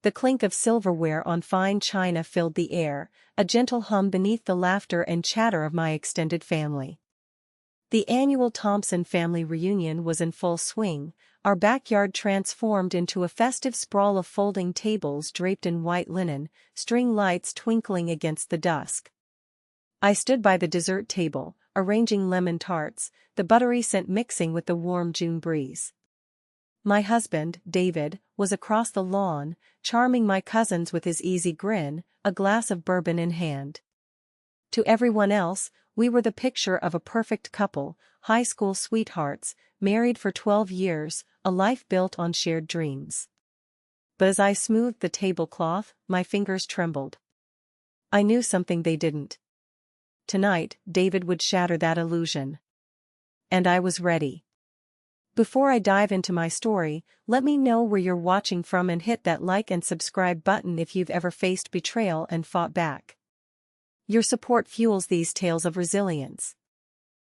The clink of silverware on fine china filled the air, a gentle hum beneath the laughter and chatter of my extended family. The annual Thompson family reunion was in full swing, our backyard transformed into a festive sprawl of folding tables draped in white linen, string lights twinkling against the dusk. I stood by the dessert table, arranging lemon tarts, the buttery scent mixing with the warm June breeze. My husband, David, was across the lawn, charming my cousins with his easy grin, a glass of bourbon in hand. To everyone else, we were the picture of a perfect couple, high school sweethearts, married for 12 years, a life built on shared dreams. But as I smoothed the tablecloth, my fingers trembled. I knew something they didn't. Tonight, David would shatter that illusion. And I was ready. Before I dive into my story, let me know where you're watching from and hit that like and subscribe button if you've ever faced betrayal and fought back. Your support fuels these tales of resilience.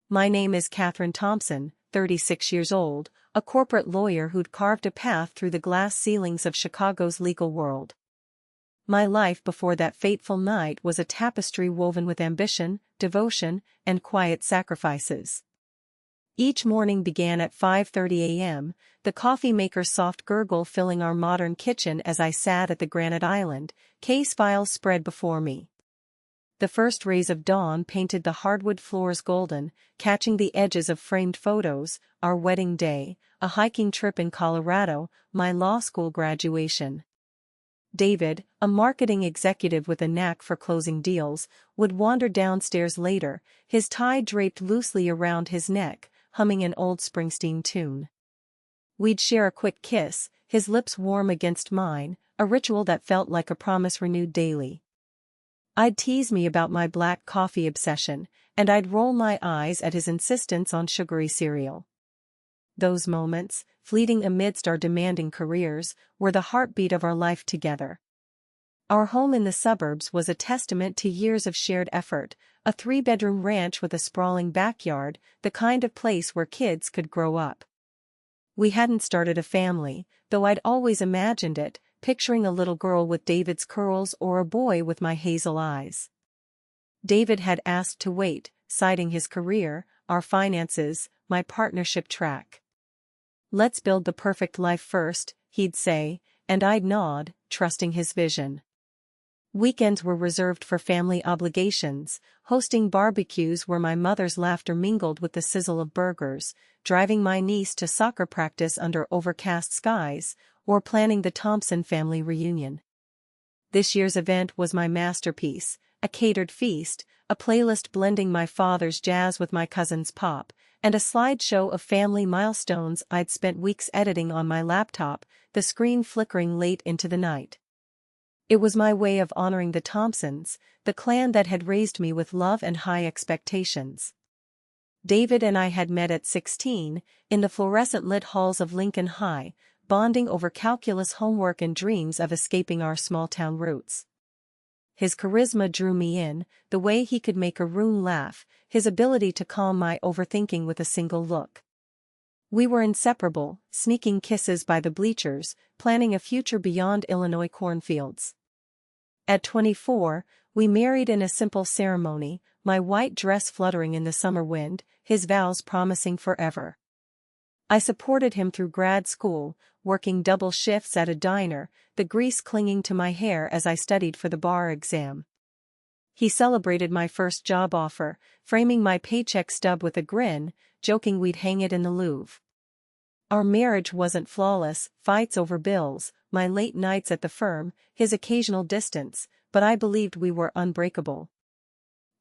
My name is Catherine Thompson, 36 years old, a corporate lawyer who'd carved a path through the glass ceilings of Chicago's legal world. My life before that fateful night was a tapestry woven with ambition, devotion, and quiet sacrifices. Each morning began at 5:30 a.m., the coffee maker's soft gurgle filling our modern kitchen as I sat at the granite island, case files spread before me. The first rays of dawn painted the hardwood floors golden, catching the edges of framed photos, our wedding day, a hiking trip in Colorado, my law school graduation. David, a marketing executive with a knack for closing deals, would wander downstairs later, his tie draped loosely around his neck, humming an old Springsteen tune. We'd share a quick kiss, his lips warm against mine, a ritual that felt like a promise renewed daily. I'd tease me about my black coffee obsession, and I'd roll my eyes at his insistence on sugary cereal. Those moments, fleeting amidst our demanding careers, were the heartbeat of our life together. Our home in the suburbs was a testament to years of shared effort, a 3-bedroom ranch with a sprawling backyard, the kind of place where kids could grow up. We hadn't started a family, though I'd always imagined it, picturing a little girl with David's curls or a boy with my hazel eyes. David had asked to wait, citing his career, our finances, my partnership track. "Let's build the perfect life first," he'd say, and I'd nod, trusting his vision. Weekends were reserved for family obligations, hosting barbecues where my mother's laughter mingled with the sizzle of burgers, driving my niece to soccer practice under overcast skies, or planning the Thompson family reunion. This year's event was my masterpiece, a catered feast, a playlist blending my father's jazz with my cousin's pop, and a slideshow of family milestones I'd spent weeks editing on my laptop, the screen flickering late into the night. It was my way of honoring the Thompsons, the clan that had raised me with love and high expectations. David and I had met at 16, in the fluorescent-lit halls of Lincoln High, bonding over calculus homework and dreams of escaping our small-town roots. His charisma drew me in, the way he could make a room laugh, his ability to calm my overthinking with a single look. We were inseparable, sneaking kisses by the bleachers, planning a future beyond Illinois cornfields. At 24, we married in a simple ceremony, my white dress fluttering in the summer wind, his vows promising forever. I supported him through grad school, working double shifts at a diner, the grease clinging to my hair as I studied for the bar exam. He celebrated my first job offer, framing my paycheck stub with a grin, joking we'd hang it in the Louvre. Our marriage wasn't flawless, fights over bills, my late nights at the firm, his occasional distance, but I believed we were unbreakable.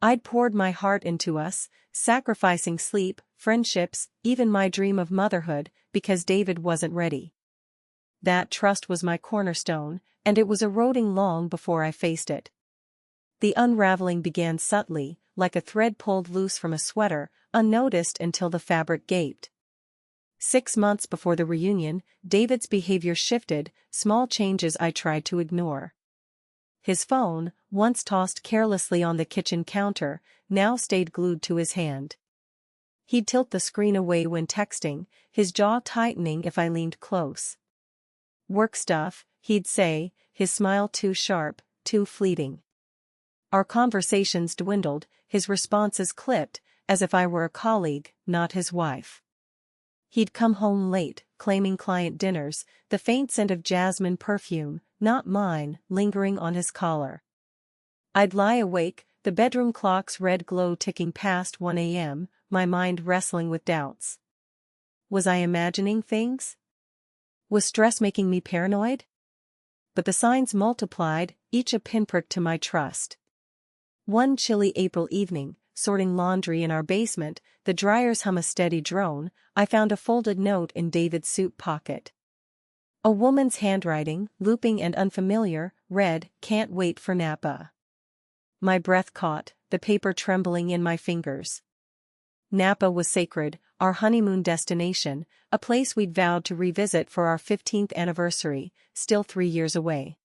I'd poured my heart into us, sacrificing sleep, friendships, even my dream of motherhood, because David wasn't ready. That trust was my cornerstone, and it was eroding long before I faced it. The unraveling began subtly, like a thread pulled loose from a sweater, unnoticed until the fabric gaped. 6 months before the reunion, David's behavior shifted, small changes I tried to ignore. His phone, once tossed carelessly on the kitchen counter, now stayed glued to his hand. He'd tilt the screen away when texting, his jaw tightening if I leaned close. "Work stuff," he'd say, his smile too sharp, too fleeting. Our conversations dwindled, his responses clipped, as if I were a colleague, not his wife. He'd come home late, claiming client dinners, the faint scent of jasmine perfume, not mine, lingering on his collar. I'd lie awake, the bedroom clock's red glow ticking past 1 a.m., my mind wrestling with doubts. Was I imagining things? Was stress making me paranoid? But the signs multiplied, each a pinprick to my trust. One chilly April evening, sorting laundry in our basement, the dryer's hum a steady drone, I found a folded note in David's suit pocket. A woman's handwriting, looping and unfamiliar, read, "Can't wait for Napa." My breath caught, the paper trembling in my fingers. Napa was sacred, our honeymoon destination, a place we'd vowed to revisit for our 15th anniversary, still 3 years away.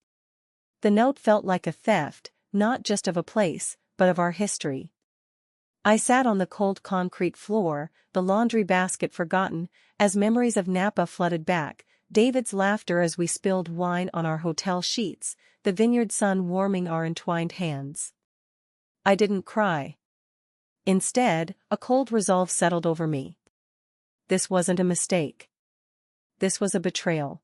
The note felt like a theft, not just of a place, but of our history. I sat on the cold concrete floor, the laundry basket forgotten, as memories of Napa flooded back, David's laughter as we spilled wine on our hotel sheets, the vineyard sun warming our entwined hands. I didn't cry. Instead, a cold resolve settled over me. This wasn't a mistake. This was a betrayal.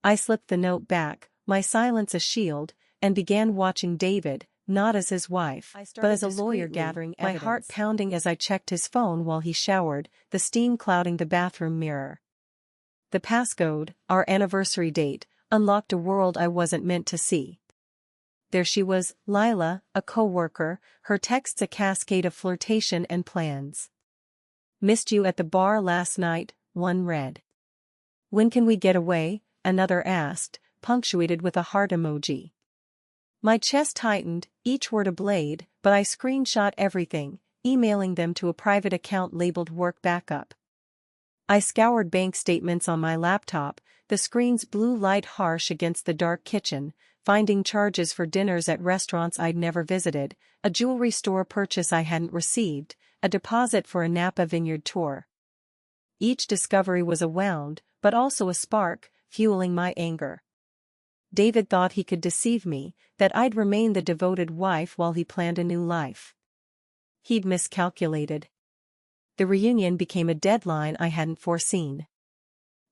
I slipped the note back, my silence a shield, and began watching David, not as his wife, but as a lawyer gathering evidence. My heart pounding as I checked his phone while he showered, the steam clouding the bathroom mirror. The passcode, our anniversary date, unlocked a world I wasn't meant to see. There she was, Lila, a co-worker, her texts a cascade of flirtation and plans. "Missed you at the bar last night," one read. "When can we get away?" another asked, punctuated with a heart emoji. My chest tightened, each word a blade, but I screenshot everything, emailing them to a private account labeled Work Backup. I scoured bank statements on my laptop, the screen's blue light harsh against the dark kitchen, finding charges for dinners at restaurants I'd never visited, a jewelry store purchase I hadn't received, a deposit for a Napa vineyard tour. Each discovery was a wound, but also a spark, fueling my anger. David thought he could deceive me, that I'd remain the devoted wife while he planned a new life. He'd miscalculated. The reunion became a deadline I hadn't foreseen.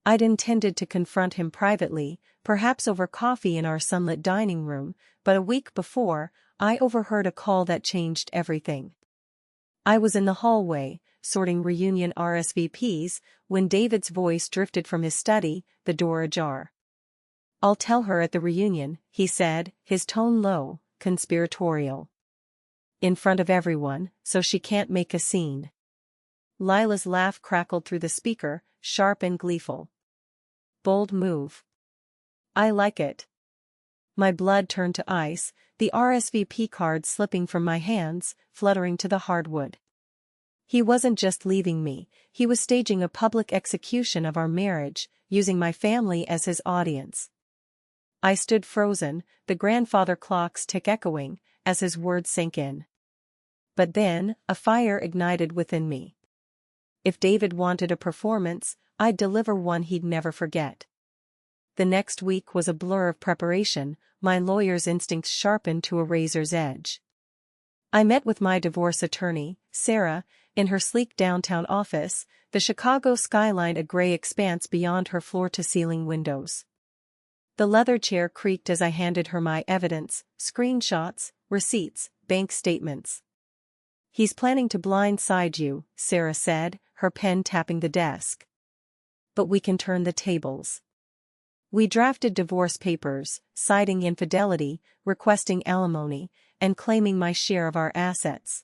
I'd intended to confront him privately, perhaps over coffee in our sunlit dining room, but a week before, I overheard a call that changed everything. I was in the hallway, sorting reunion RSVPs, when David's voice drifted from his study, the door ajar. "I'll tell her at the reunion," he said, his tone low, conspiratorial. "In front of everyone, so she can't make a scene." Lila's laugh crackled through the speaker, sharp and gleeful. "Bold move. I like it." My blood turned to ice, the RSVP card slipping from my hands, fluttering to the hardwood. He wasn't just leaving me, he was staging a public execution of our marriage, using my family as his audience. I stood frozen, the grandfather clock's tick echoing, as his words sank in. But then, a fire ignited within me. If David wanted a performance, I'd deliver one he'd never forget. The next week was a blur of preparation, my lawyer's instincts sharpened to a razor's edge. I met with my divorce attorney, Sarah, in her sleek downtown office, the Chicago skyline a gray expanse beyond her floor-to-ceiling windows. The leather chair creaked as I handed her my evidence, screenshots, receipts, bank statements. "He's planning to blindside you," Sarah said, her pen tapping the desk. "But we can turn the tables." We drafted divorce papers, citing infidelity, requesting alimony, and claiming my share of our assets.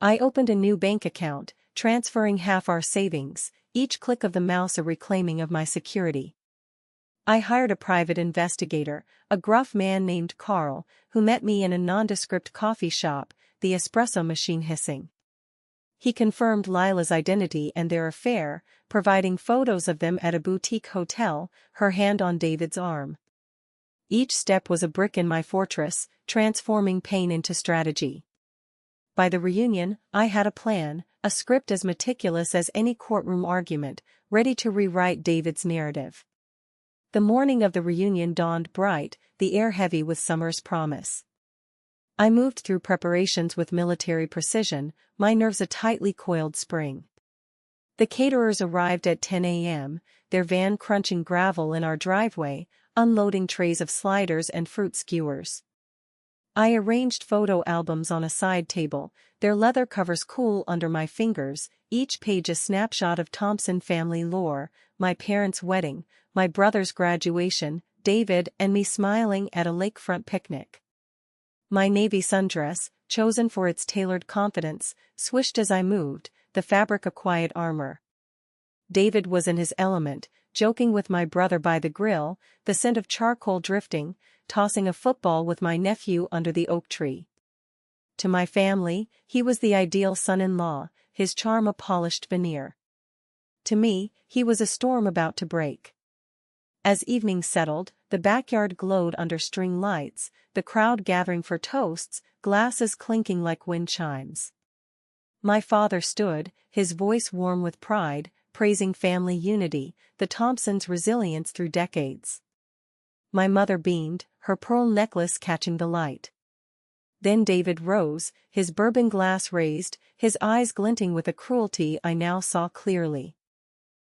I opened a new bank account, transferring half our savings, each click of the mouse a reclaiming of my security. I hired a private investigator, a gruff man named Carl, who met me in a nondescript coffee shop, the espresso machine hissing. He confirmed Lila's identity and their affair, providing photos of them at a boutique hotel, her hand on David's arm. Each step was a brick in my fortress, transforming pain into strategy. By the reunion, I had a plan, a script as meticulous as any courtroom argument, ready to rewrite David's narrative. The morning of the reunion dawned bright, the air heavy with summer's promise. I moved through preparations with military precision, my nerves a tightly coiled spring. The caterers arrived at 10 a.m., their van crunching gravel in our driveway, unloading trays of sliders and fruit skewers. I arranged photo albums on a side table, their leather covers cool under my fingers, each page a snapshot of Thompson family lore, my parents' wedding, my brother's graduation, David and me smiling at a lakefront picnic. My navy sundress, chosen for its tailored confidence, swished as I moved, the fabric a quiet armor. David was in his element, joking with my brother by the grill, the scent of charcoal drifting, tossing a football with my nephew under the oak tree. To my family, he was the ideal son-in-law, his charm a polished veneer. To me, he was a storm about to break. As evening settled, the backyard glowed under string lights, the crowd gathering for toasts, glasses clinking like wind chimes. My father stood, his voice warm with pride, praising family unity, the Thompsons' resilience through decades. My mother beamed, her pearl necklace catching the light. Then David rose, his bourbon glass raised, his eyes glinting with a cruelty I now saw clearly.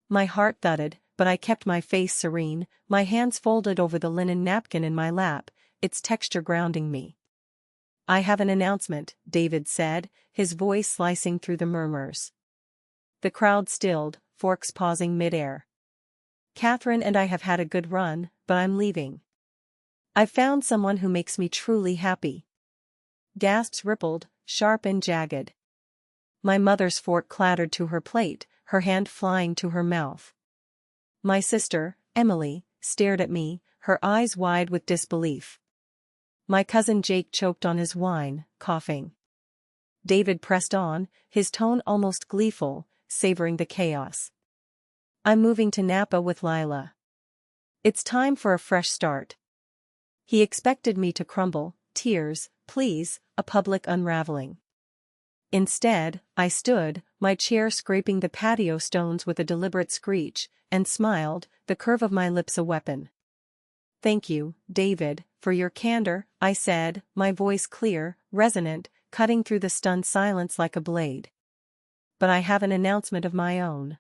My heart thudded, but I kept my face serene, my hands folded over the linen napkin in my lap, its texture grounding me. "I have an announcement," David said, his voice slicing through the murmurs. The crowd stilled, forks pausing mid-air. "Catherine and I have had a good run, but I'm leaving. I've found someone who makes me truly happy." Gasps rippled, sharp and jagged. My mother's fork clattered to her plate, her hand flying to her mouth. My sister, Emily, stared at me, her eyes wide with disbelief. My cousin Jake choked on his wine, coughing. David pressed on, his tone almost gleeful, savoring the chaos. "I'm moving to Napa with Lila. It's time for a fresh start." He expected me to crumble, tears, pleas, a public unraveling. Instead, I stood, my chair scraping the patio stones with a deliberate screech, and smiled, the curve of my lips a weapon. "Thank you, David, for your candor," I said, my voice clear, resonant, cutting through the stunned silence like a blade. "But I have an announcement of my own."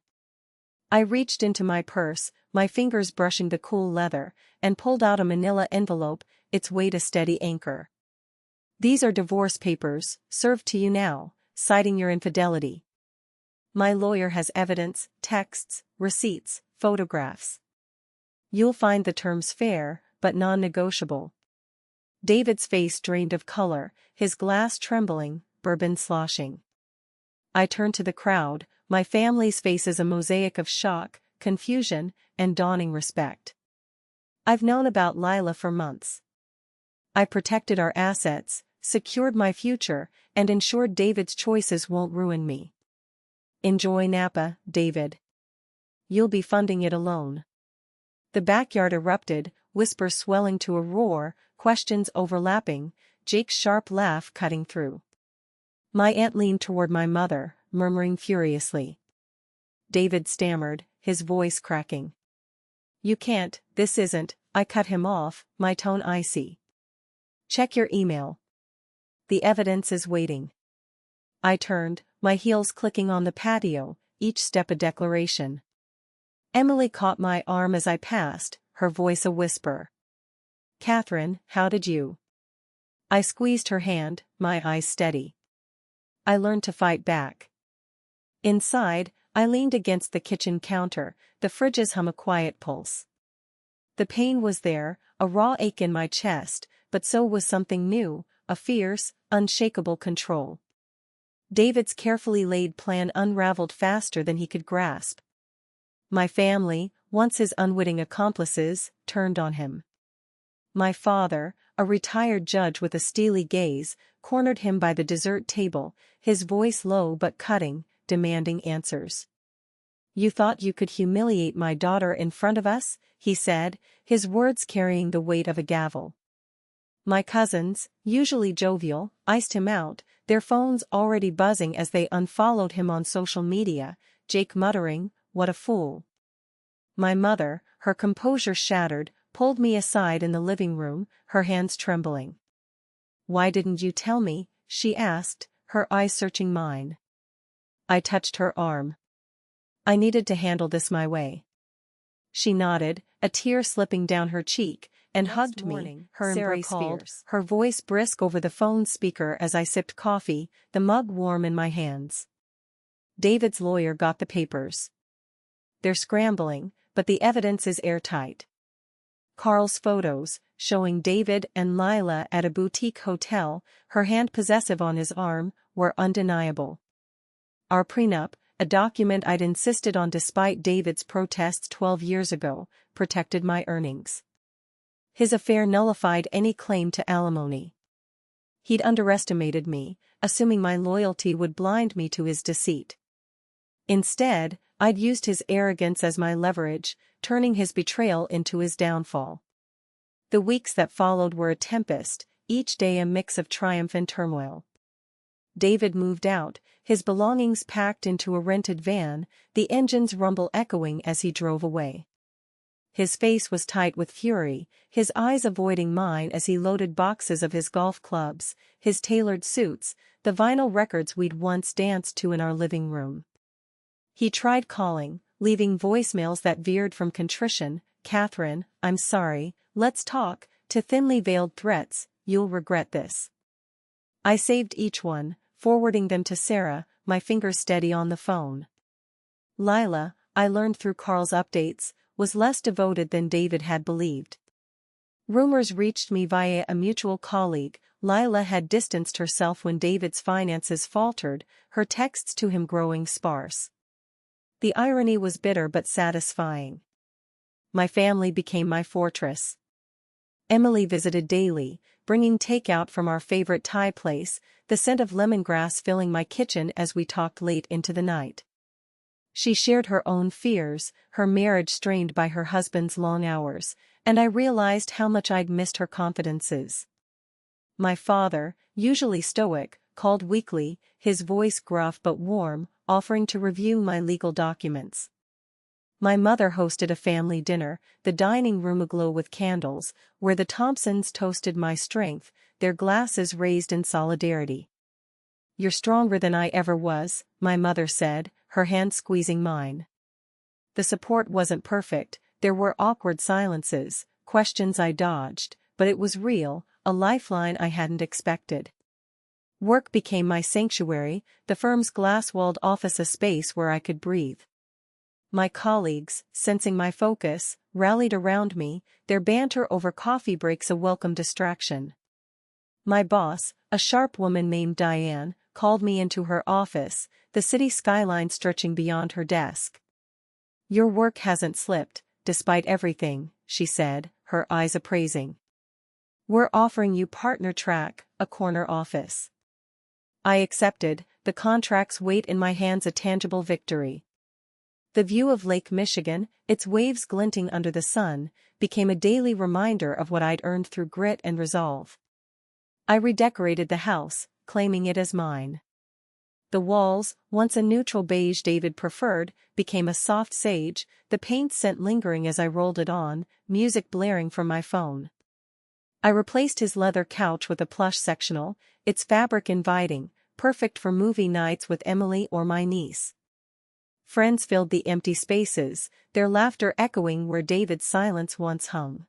I reached into my purse, my fingers brushing the cool leather, and pulled out a manila envelope, its weight a steady anchor. "These are divorce papers, served to you now, citing your infidelity. My lawyer has evidence, texts, receipts, photographs. You'll find the terms fair, but non-negotiable." David's face drained of color, his glass trembling, bourbon sloshing. I turned to the crowd, my family's faces a mosaic of shock, confusion, and dawning respect. "I've known about Lila for months. I protected our assets, secured my future, and ensured David's choices won't ruin me. Enjoy Napa, David. You'll be funding it alone." The backyard erupted, whispers swelling to a roar, questions overlapping, Jake's sharp laugh cutting through. My aunt leaned toward my mother, murmuring furiously. David stammered, his voice cracking. "You can't, this isn't," I cut him off, my tone icy. "Check your email. The evidence is waiting." I turned, my heels clicking on the patio, each step a declaration. Emily caught my arm as I passed, her voice a whisper. "Catherine, how did you?" I squeezed her hand, my eyes steady. "I learned to fight back." Inside, I leaned against the kitchen counter, the fridge's hum a quiet pulse. The pain was there, a raw ache in my chest, but so was something new, a fierce, unshakable control. David's carefully laid plan unraveled faster than he could grasp. My family, once his unwitting accomplices, turned on him. My father, a retired judge with a steely gaze, cornered him by the dessert table, his voice low but cutting, demanding answers. "You thought you could humiliate my daughter in front of us?" he said, his words carrying the weight of a gavel. My cousins, usually jovial, iced him out, their phones already buzzing as they unfollowed him on social media, Jake muttering, "What a fool." My mother, her composure shattered, pulled me aside in the living room, her hands trembling. "Why didn't you tell me?" she asked, her eyes searching mine. I touched her arm. "I needed to handle this my way." She nodded, a tear slipping down her cheek, and hugged me, her embrace fierce, her voice brisk over the phone speaker as I sipped coffee, the mug warm in my hands. "David's lawyer got the papers. They're scrambling, but the evidence is airtight. Carl's photos, showing David and Lila at a boutique hotel, her hand possessive on his arm, were undeniable. Our prenup, a document I'd insisted on despite David's protests 12 years ago, protected my earnings. His affair nullified any claim to alimony. He'd underestimated me, assuming my loyalty would blind me to his deceit. Instead, I'd used his arrogance as my leverage, turning his betrayal into his downfall. The weeks that followed were a tempest, each day a mix of triumph and turmoil. David moved out, his belongings packed into a rented van, the engine's rumble echoing as he drove away. His face was tight with fury, his eyes avoiding mine as he loaded boxes of his golf clubs, his tailored suits, the vinyl records we'd once danced to in our living room. He tried calling, leaving voicemails that veered from contrition, "Catherine, I'm sorry, let's talk," to thinly veiled threats, "You'll regret this." I saved each one, forwarding them to Sarah, my fingers steady on the phone. Lila, I learned through Carl's updates, was less devoted than David had believed. Rumors reached me via a mutual colleague. Lila had distanced herself when David's finances faltered, her texts to him growing sparse. The irony was bitter but satisfying. My family became my fortress. Emily visited daily, bringing takeout from our favorite Thai place, the scent of lemongrass filling my kitchen as we talked late into the night. She shared her own fears, her marriage strained by her husband's long hours, and I realized how much I'd missed her confidences. My father, usually stoic, called weekly, his voice gruff but warm, offering to review my legal documents. My mother hosted a family dinner, the dining room aglow with candles, where the Thompsons toasted my strength, their glasses raised in solidarity. "You're stronger than I ever was," my mother said, her hand squeezing mine. The support wasn't perfect, there were awkward silences, questions I dodged, but it was real, a lifeline I hadn't expected. Work became my sanctuary, the firm's glass-walled office a space where I could breathe. My colleagues, sensing my focus, rallied around me, their banter over coffee breaks a welcome distraction. My boss, a sharp woman named Diane, called me into her office, the city skyline stretching beyond her desk. "Your work hasn't slipped, despite everything," she said, her eyes appraising. "We're offering you partner track, a corner office." I accepted, the contract's weight in my hands a tangible victory. The view of Lake Michigan, its waves glinting under the sun, became a daily reminder of what I'd earned through grit and resolve. I redecorated the house, claiming it as mine. The walls, once a neutral beige David preferred, became a soft sage, the paint scent lingering as I rolled it on, music blaring from my phone. I replaced his leather couch with a plush sectional, its fabric inviting, perfect for movie nights with Emily or my niece. Friends filled the empty spaces, their laughter echoing where David's silence once hung.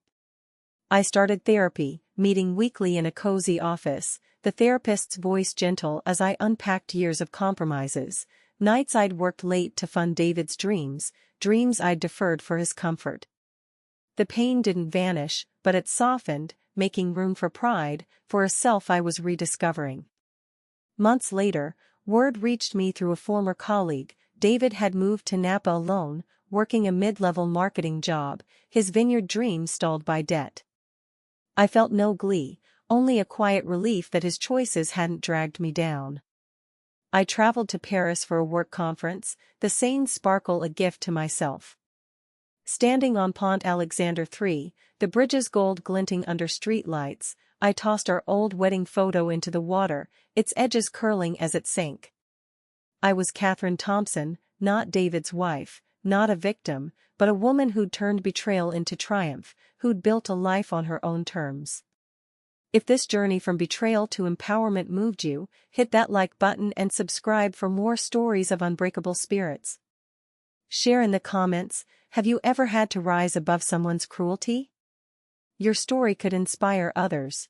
I started therapy, meeting weekly in a cozy office, the therapist's voice gentle as I unpacked years of compromises, nights I'd worked late to fund David's dreams I'd deferred for his comfort. The pain didn't vanish, but it softened, making room for pride, for a self I was rediscovering. Months later, word reached me through a former colleague. David had moved to Napa alone, working a mid-level marketing job, his vineyard dream stalled by debt. I felt no glee, only a quiet relief that his choices hadn't dragged me down. I traveled to Paris for a work conference, the sane sparkle a gift to myself. Standing on Pont Alexander III, the bridge's gold glinting under streetlights, I tossed our old wedding photo into the water, its edges curling as it sank. I was Catherine Thompson, not David's wife, not a victim, but a woman who'd turned betrayal into triumph, who'd built a life on her own terms. If this journey from betrayal to empowerment moved you, hit that like button and subscribe for more stories of unbreakable spirits. Share in the comments, have you ever had to rise above someone's cruelty? Your story could inspire others.